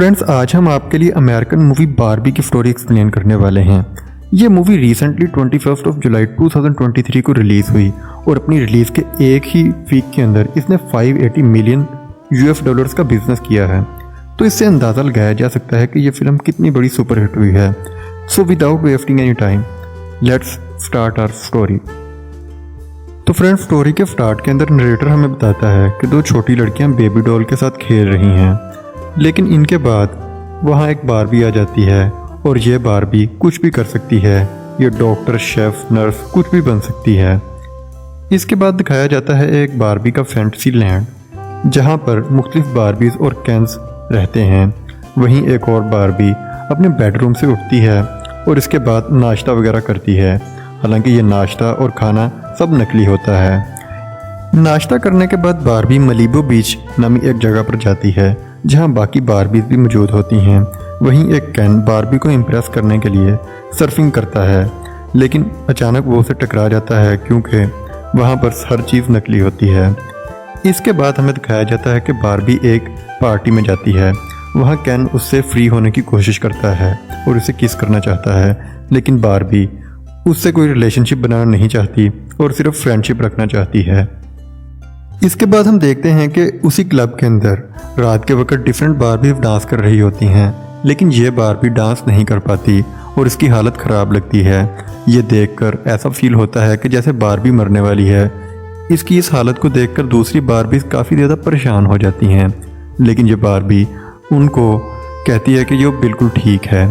Friends, आज हम आपके लिए अमेरिकन मूवी बारबी की स्टोरी एक्सप्लेन करने वाले हैं। ये मूवी रिसेंटली 21 जुलाई 2023 को रिलीज़ हुई और अपनी रिलीज़ के एक ही वीक के अंदर इसने 580 मिलियन यूएस डॉलर्स का बिजनेस किया है। तो इससे अंदाज़ा लगाया जा सकता है कि ये फिल्म कितनी बड़ी सुपरहिट हुई है। So without wasting any time, let's start our story. तो फ्रेंड्स, स्टोरी के स्टार्ट के अंदर नरेटर हमें बताता है कि दो छोटी लड़कियां बेबी डॉल के साथ खेल रही हैं, लेकिन इनके बाद वहाँ एक बारबी आ जाती है और ये बारबी कुछ भी कर सकती है। ये डॉक्टर, शेफ, नर्स कुछ भी बन सकती है। इसके बाद दिखाया जाता है एक बारबी का फैंटेसी लैंड जहाँ पर मुख्तलिफ बारबीज और कैंस रहते हैं। वहीं एक और बारबी अपने बेडरूम से उठती है और इसके बाद नाश्ता वगैरह करती है। हालांकि ये नाश्ता और खाना सब नकली होता है। नाश्ता करने के बाद बारबी मलीबो बीच नामी एक जगह पर जाती है जहां बाकी बारबीज भी मौजूद होती हैं। वहीं एक कैन बारबी को इम्प्रेस करने के लिए सर्फिंग करता है, लेकिन अचानक वो उसे टकरा जाता है क्योंकि वहां पर हर चीज़ नकली होती है। इसके बाद हमें दिखाया जाता है कि बारबी एक पार्टी में जाती है। वहां कैन उससे फ्री होने की कोशिश करता है और उसे किस करना चाहता है, लेकिन बारबी उससे कोई रिलेशनशिप बनाना नहीं चाहती और सिर्फ फ्रेंडशिप रखना चाहती है। इसके बाद हम देखते हैं कि उसी क्लब के अंदर रात के वक्त डिफरेंट बारबी डांस कर रही होती हैं, लेकिन ये बारबी डांस नहीं कर पाती और इसकी हालत ख़राब लगती है। ये देखकर ऐसा फील होता है कि जैसे बारबी मरने वाली है। इसकी इस हालत को देखकर दूसरी बारबी काफ़ी ज़्यादा परेशान हो जाती हैं, लेकिन ये बारबी उनको कहती है कि ये बिल्कुल ठीक है।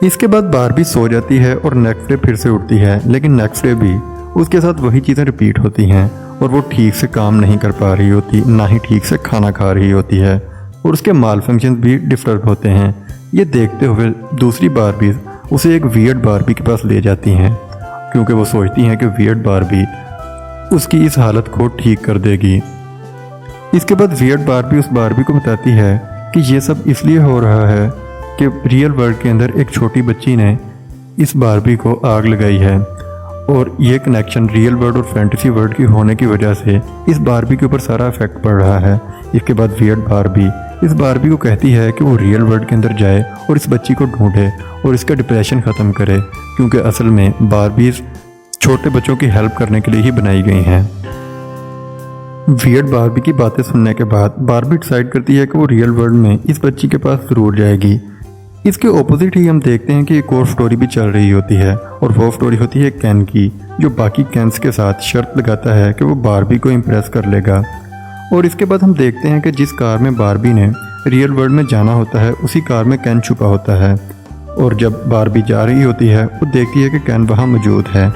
इसके बाद बारबी सो जाती है और नेक्स्ट डे फिर से उठती है, लेकिन नेक्स्ट डे भी उसके साथ वही चीज़ें रिपीट होती हैं और वो ठीक से काम नहीं कर पा रही होती, ना ही ठीक से खाना खा रही होती है और उसके माल फंक्शन भी डिस्टर्ब होते हैं। ये देखते हुए दूसरी बारबी उसे एक वियर्ड बारबी के पास ले जाती हैं क्योंकि वो सोचती हैं कि वियर्ड बारबी उसकी इस हालत को ठीक कर देगी। इसके बाद वियर्ड बारबी उस बारबी को बताती है कि ये सब इसलिए हो रहा है कि रियल वर्ल्ड के अंदर एक छोटी बच्ची ने इस बारबी को आग लगाई है और ये कनेक्शन रियल वर्ल्ड और फैंटेसी वर्ल्ड की होने की वजह से इस बारबी के ऊपर सारा इफेक्ट पड़ रहा है। इसके बाद वियर्ड बारबी इस बारबी को कहती है कि वो रियल वर्ल्ड के अंदर जाए और इस बच्ची को ढूंढे और इसका डिप्रेशन ख़त्म करे, क्योंकि असल में बारबीज छोटे बच्चों की हेल्प करने के लिए ही बनाई गई हैं। वियर्ड बारबी की बातें सुनने के बाद बारबी डिसाइड करती है कि वो रियल वर्ल्ड में इस बच्ची के पास ज़रूर जाएगी। इसके ऑपोजिट ही हम देखते हैं कि एक और स्टोरी भी चल रही होती है और वो स्टोरी होती है कैन की, जो बाकी कैंस के साथ शर्त लगाता है कि वो बारबी को इम्प्रेस कर लेगा। और इसके बाद हम देखते हैं कि जिस कार में बारबी ने रियल वर्ल्ड में जाना होता है उसी कार में कैन छुपा होता है और जब बारबी जा रही होती है वो देखती है कि कैन वहाँ मौजूद है।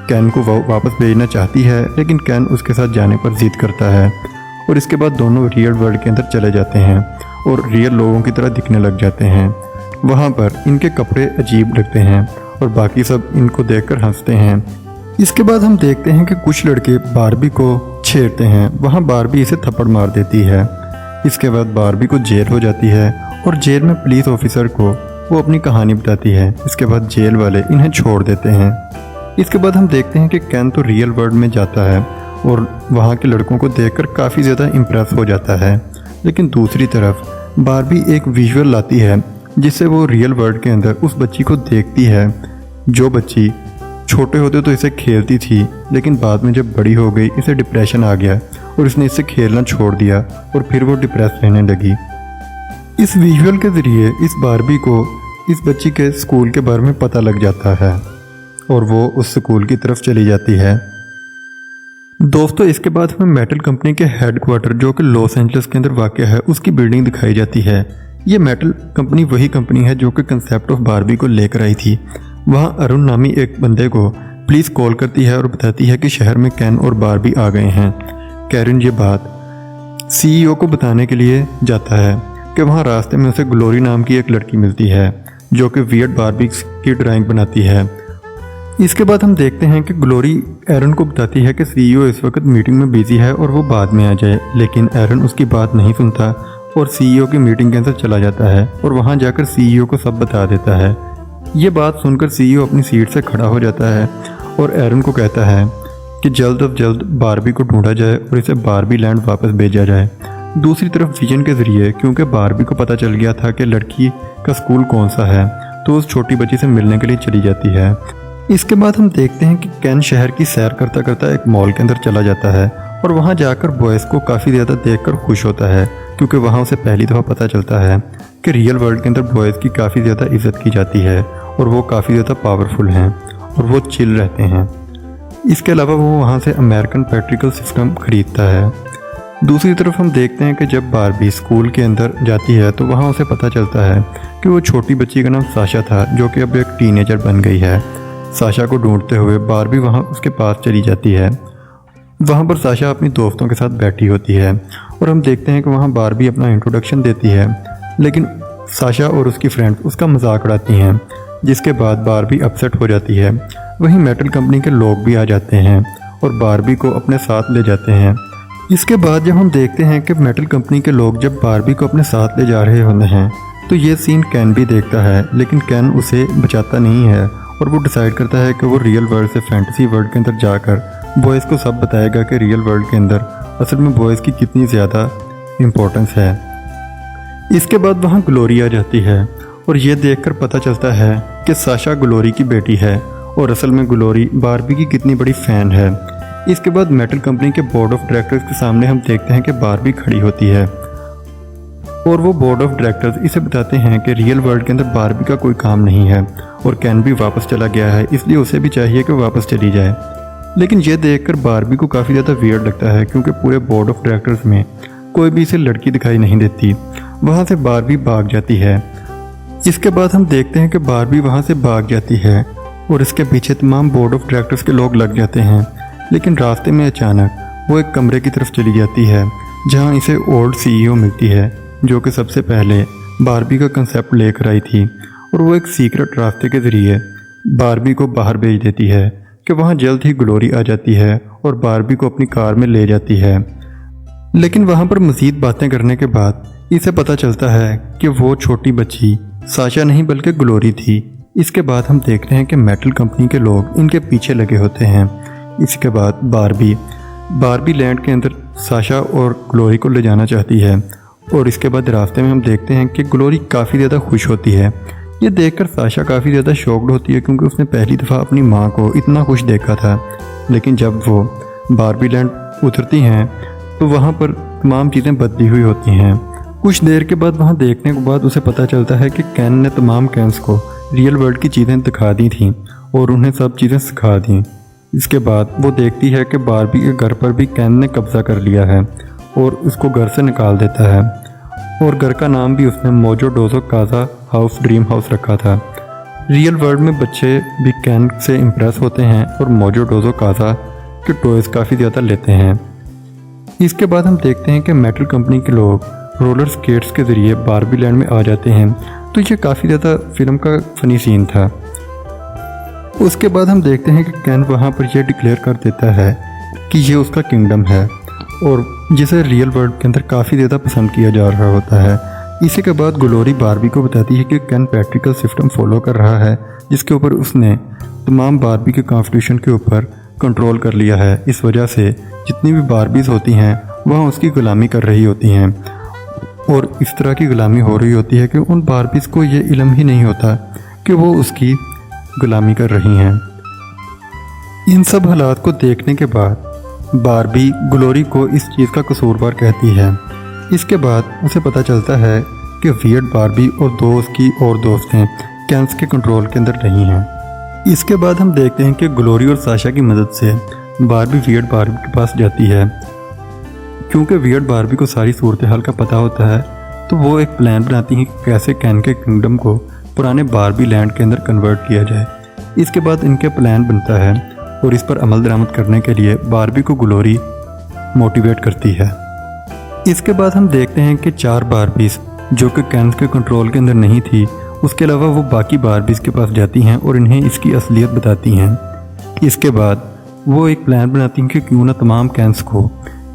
कैन को वो वापस भेजना चाहती है, लेकिन कैन उसके साथ जाने पर जिद करता है और इसके बाद दोनों रियल वर्ल्ड के अंदर चले जाते हैं और रियल लोगों की तरह दिखने लग जाते हैं। वहाँ पर इनके कपड़े अजीब लगते हैं और बाकी सब इनको देखकर हंसते हैं। इसके बाद हम देखते हैं कि कुछ लड़के बारबी को छेड़ते हैं। वहाँ बारबी इसे थप्पड़ मार देती है। इसके बाद बारबी को जेल हो जाती है और जेल में पुलिस ऑफिसर को वो अपनी कहानी बताती है। इसके बाद जेल वाले इन्हें छोड़ देते हैं। इसके बाद हम देखते हैं कि कैन तो रियल वर्ल्ड में जाता है और वहाँ के लड़कों को देखकर काफ़ी ज़्यादा इम्प्रेस हो जाता है, लेकिन दूसरी तरफ बारबी एक विजुअल लाती है जिससे वो रियल वर्ल्ड के अंदर उस बच्ची को देखती है जो बच्ची छोटे होते तो इसे खेलती थी, लेकिन बाद में जब बड़ी हो गई इसे डिप्रेशन आ गया और इसने इससे खेलना छोड़ दिया और फिर वो डिप्रेस रहने लगी। इस विजुअल के ज़रिए इस बारबी को इस बच्ची के स्कूल के बारे में पता लग जाता है और वो उस स्कूल की तरफ चली जाती है। दोस्तों, इसके बाद हमें मेटल कंपनी के हेडक्वार्टर जो कि लॉस एंजलिस के अंदर वाक़ है उसकी बिल्डिंग दिखाई जाती है। ये मेटल कंपनी वही कंपनी है जो कि कंसेप्ट ऑफ बारबी को लेकर आई थी। वहाँ अरुण नामी एक बंदे को पुलिस कॉल करती है और बताती है कि शहर में कैन और बारबी आ गए हैं। कैरन ये बात सीईओ को बताने के लिए जाता है कि वहाँ रास्ते में उसे ग्लोरी नाम की एक लड़की मिलती है जो कि वियर्ड बारबी की ड्राइंग बनाती है। इसके बाद हम देखते हैं कि ग्लोरी एरन को बताती है कि सीईओ इस वक्त मीटिंग में बिजी है और वो बाद में आ जाए, लेकिन एरन उसकी बात नहीं सुनता और सीईओ की मीटिंग के अंदर चला जाता है और वहां जाकर सीईओ को सब बता देता है। ये बात सुनकर सीईओ अपनी सीट से खड़ा हो जाता है और एरन को कहता है कि जल्द अज जल्द बारबी को ढूंढा जाए और इसे बारबी लैंड वापस भेजा जाए दूसरी तरफ विजन के ज़रिए, क्योंकि बारबी को पता चल गया था कि लड़की का स्कूल कौन सा है, तो उस छोटी बच्ची से मिलने के लिए चली जाती है। इसके बाद हम देखते हैं कि केन शहर की सैर करता करता एक मॉल के अंदर चला जाता है और वहाँ जाकर बॉयज़ को काफ़ी ज़्यादा देखकर खुश होता है, क्योंकि वहाँ उसे पहली दफ़ा पता चलता है कि रियल वर्ल्ड के अंदर बॉयज़ की काफ़ी ज़्यादा इज्जत की जाती है और वो काफ़ी ज़्यादा पावरफुल हैं और वो चिल रहते हैं। इसके अलावा वो वहाँ से अमेरिकन पेट्रिकल सिस्टम खरीदता है। दूसरी तरफ हम देखते हैं कि जब बारबी स्कूल के अंदर जाती है तो वहाँ उसे पता चलता है कि वो छोटी बच्ची का नाम साशा था, जो कि अब एक टीनेजर बन गई है। साशा को ढूंढते हुए बारबी वहाँ उसके पास चली जाती है। वहाँ पर साशा अपनी दोस्तों के साथ बैठी होती है और हम देखते हैं कि वहाँ बारबी अपना इंट्रोडक्शन देती है, लेकिन साशा और उसकी फ्रेंड्स उसका मजाक उड़ाती हैं, जिसके बाद बारबी अपसेट हो जाती है। वहीं मेटल कंपनी के लोग भी आ जाते हैं और बारबी को अपने साथ ले जाते हैं। इसके बाद जब हम देखते हैं कि मेटल कंपनी के लोग जब बारबी को अपने साथ ले जा रहे होते हैं तो ये सीन कैन भी देखता है, लेकिन कैन उसे बचाता नहीं है और वो डिसाइड करता है कि वो रियल वर्ल्ड से फैंटेसी वर्ल्ड के अंदर जाकर बॉयज़ को सब बताएगा कि रियल वर्ल्ड के अंदर असल में बॉयज़ की कितनी ज़्यादा इम्पोर्टेंस है। इसके बाद वहाँ ग्लोरी आ जाती है और ये देखकर पता चलता है कि साशा ग्लोरी की बेटी है और असल में ग्लोरी बारबी की कितनी बड़ी फ़ैन है। इसके बाद मेटल कंपनी के बोर्ड ऑफ डायरेक्टर्स के सामने हम देखते हैं कि बारबी खड़ी होती है और वो बोर्ड ऑफ डायरेक्टर्स इसे बताते हैं कि रियल वर्ल्ड के अंदर बारबी का कोई काम नहीं है और कैन भी वापस चला गया है, इसलिए उसे भी चाहिए कि वापस चली जाए। लेकिन यह देखकर बारबी को काफ़ी ज़्यादा वियर्ड लगता है, क्योंकि पूरे बोर्ड ऑफ डायरेक्टर्स में कोई भी इसे लड़की दिखाई नहीं देती। वहाँ से बारबी भाग जाती है। इसके बाद हम देखते हैं कि बारबी वहाँ से भाग जाती है और इसके पीछे तमाम बोर्ड ऑफ डायरेक्टर्स के लोग लग जाते हैं। लेकिन रास्ते में अचानक वो एक कमरे की तरफ चली जाती है जहाँ इसे ओल्ड सीईओ मिलती है, जो कि सबसे पहले बारबी का कंसेप्ट लेकर आई थी और वो एक सीक्रेट रास्ते के ज़रिए बारबी को बाहर भेज देती है कि वहाँ जल्द ही ग्लोरी आ जाती है और बारबी को अपनी कार में ले जाती है। लेकिन वहाँ पर मज़ीद बातें करने के बाद इसे पता चलता है कि वो छोटी बच्ची साशा नहीं बल्कि ग्लोरी थी। इसके बाद हम देखते हैं कि मेटल कंपनी के लोग इनके पीछे लगे होते हैं। इसके बाद बारबी लैंड के अंदर साशा और ग्लोरी को ले जाना चाहती है और इसके बाद रास्ते में हम देखते हैं कि ग्लोरी काफ़ी ज़्यादा खुश होती है। ये देखकर साशा काफ़ी ज़्यादा शॉक्ड होती है, क्योंकि उसने पहली दफ़ा अपनी माँ को इतना खुश देखा था। लेकिन जब वो बारबी लैंड उतरती हैं तो वहाँ पर तमाम चीज़ें बदली हुई होती हैं। कुछ देर के बाद वहाँ देखने के बाद उसे पता चलता है कि कैन ने तमाम कैंस को रियल वर्ल्ड की चीज़ें दिखा दी थीं और उन्हें सब चीज़ें सिखा दी। इसके बाद वो देखती है कि बारबी के घर पर भी कैन ने कब्जा कर लिया है और उसको घर से निकाल देता है और घर का नाम भी उसने mojo dojo Kaza house dream house रखा था। रियल वर्ल्ड में बच्चे भी कैन से इम्प्रेस होते हैं और मोजो डोजो काजा के टॉयज़ काफ़ी ज़्यादा लेते हैं। इसके बाद हम देखते हैं कि मेटल कंपनी के लोग रोलर स्केट्स के ज़रिए बारबी लैंड में आ जाते हैं, तो ये काफ़ी ज़्यादा फिल्म का फ़नी सीन था। उसके बाद हम देखते हैं कि कैन वहाँ पर यह डिक्लेयर कर देता है कि ये उसका किंगडम है और जिसे रियल वर्ल्ड के अंदर काफ़ी ज़्यादा पसंद किया जा रहा होता है। इसी के बाद ग्लोरी बारबी को बताती है कि कैन पेट्रिकल सिस्टम फॉलो कर रहा है, जिसके ऊपर उसने तमाम बारबी के कॉन्स्टिट्यूशन के ऊपर कंट्रोल कर लिया है। इस वजह से जितनी भी बारबीज होती हैं वह उसकी गुलामी कर रही होती हैं और इस तरह की गुलामी हो रही होती है कि उन बारबीज को ये इल्म ही नहीं होता कि वो उसकी गुलामी कर रही हैं। इन सब हालात को देखने के बाद बारबी ग्लोरी को इस चीज़ का कसूरवार कहती है। इसके बाद उसे पता चलता है कि वियर्ड बारबी और दो उसकी और दोस्त हैं कैंस के कंट्रोल के अंदर नहीं हैं। इसके बाद हम देखते हैं कि ग्लोरी और साशा की मदद से बारबी वियर्ड बारबी के पास जाती है। क्योंकि वियर्ड बारबी को सारी सूरत हाल का पता होता है, तो वो एक प्लान बनाती है कि कैसे कैन के किंगडम को पुराने बारबी लैंड के अंदर कन्वर्ट किया जाए। इसके बाद इनके प्लान बनता है और इस पर अमल दरामद करने के लिए बारबी को ग्लोरी मोटिवेट करती है। इसके बाद हम देखते हैं कि 4 बारबीज जो कि कैन के कंट्रोल के अंदर नहीं थी, उसके अलावा वो बाकी बारबीज के पास जाती हैं और इन्हें इसकी असलियत बताती हैं। इसके बाद वो एक प्लान बनाती हैं कि क्यों ना तमाम कैंस को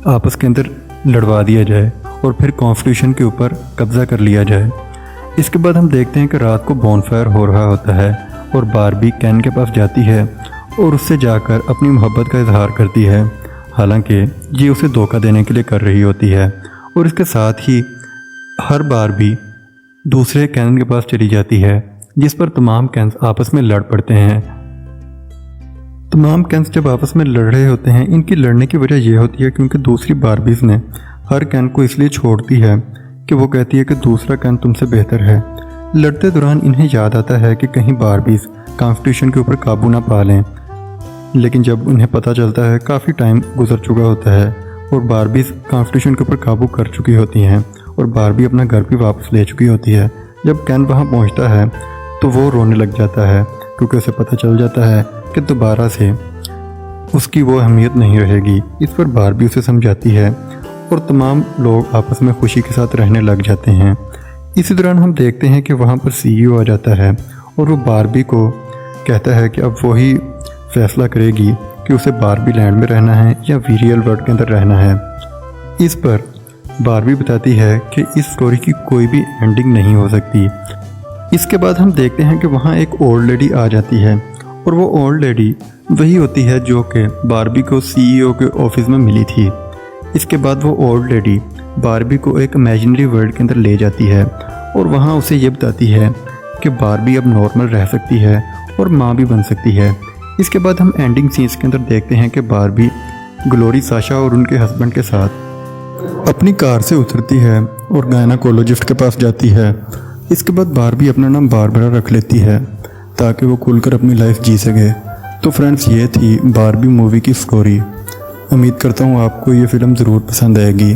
आपस के अंदर लड़वा दिया जाए और फिर कॉन्स्टिट्यूशन के ऊपर कब्जा कर लिया जाए। इसके बाद हम देखते हैं कि रात को बॉनफायर हो रहा होता है और बारबी कैन के पास जाती है और उससे जाकर अपनी मोहब्बत का इजहार करती है। हालांकि ये उसे धोखा देने के लिए कर रही होती है और इसके साथ ही हर बार भी दूसरे कैन के पास चली जाती है, जिस पर तमाम कैंस आपस में लड़ पड़ते हैं। तमाम कैंस जब आपस में लड़ रहे होते हैं, इनकी लड़ने की वजह यह होती है क्योंकि दूसरी बारबीज ने हर कैन को इसलिए छोड़ दी है कि वो कहती है कि दूसरा कैन तुमसे बेहतर है। लड़ते दौरान इन्हें याद आता है कि कहीं बारबीज कॉन्स्टिट्यूशन के ऊपर काबू ना पा लें, लेकिन जब उन्हें पता चलता है काफ़ी टाइम गुजर चुका होता है और बारबीज कॉन्स्टिट्यूशन के ऊपर काबू कर चुकी होती हैं और बारबी अपना घर भी वापस ले चुकी होती है। जब कैन वहाँ पहुँचता है तो वो रोने लग जाता है क्योंकि उसे पता चल जाता है कि दोबारा से उसकी वो अहमियत नहीं रहेगी। इस पर बारबी उसे समझाती है और तमाम लोग आपस में खुशी के साथ रहने लग जाते हैं। इसी दौरान हम देखते हैं कि वहाँ पर CEO आ जाता है और वो बारबी को कहता है कि अब वही फैसला करेगी कि उसे बारबी लैंड में रहना है या रियल वर्ल्ड के अंदर रहना है। इस पर बारबी बताती है कि इस स्टोरी की कोई भी एंडिंग नहीं हो सकती। इसके बाद हम देखते हैं कि वहाँ एक ओल्ड लेडी आ जाती है और वो ओल्ड लेडी वही होती है जो कि बारबी को CEO के ऑफिस में मिली थी। इसके बाद वो ओल्ड लेडी बारबी को एक इमेजिनरी वर्ल्ड के अंदर ले जाती है और वहाँ उसे ये बताती है कि बारबी अब नॉर्मल रह सकती है और माँ भी बन सकती है। इसके बाद हम एंडिंग सीन्स के अंदर देखते हैं कि बारबी ग्लोरी साशा और उनके हस्बैंड के साथ अपनी कार से उतरती है और गायनाकोलॉजिस्ट के पास जाती है। इसके बाद बारबी अपना नाम बारबरा रख लेती है ताकि वो खुलकर अपनी लाइफ जी सके। तो फ्रेंड्स, ये थी बारबी मूवी की स्टोरी। उम्मीद करता हूँ आपको ये फ़िल्म ज़रूर पसंद आएगी।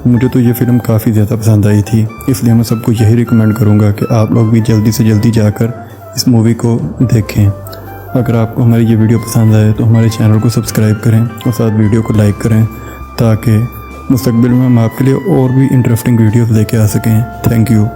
मुझे तो ये फ़िल्म काफ़ी ज़्यादा पसंद आई थी, इसलिए मैं सबको यही रिकमेंड करूँगा कि आप लोग भी जल्दी से जल्दी जाकर इस मूवी को देखें। अगर आपको हमारी ये वीडियो पसंद आए तो हमारे चैनल को सब्सक्राइब करें और साथ वीडियो को लाइक करें ताकि मुस्तकबिल में हम आपके लिए और भी इंटरेस्टिंग वीडियोस लेके आ सकें। Thank you.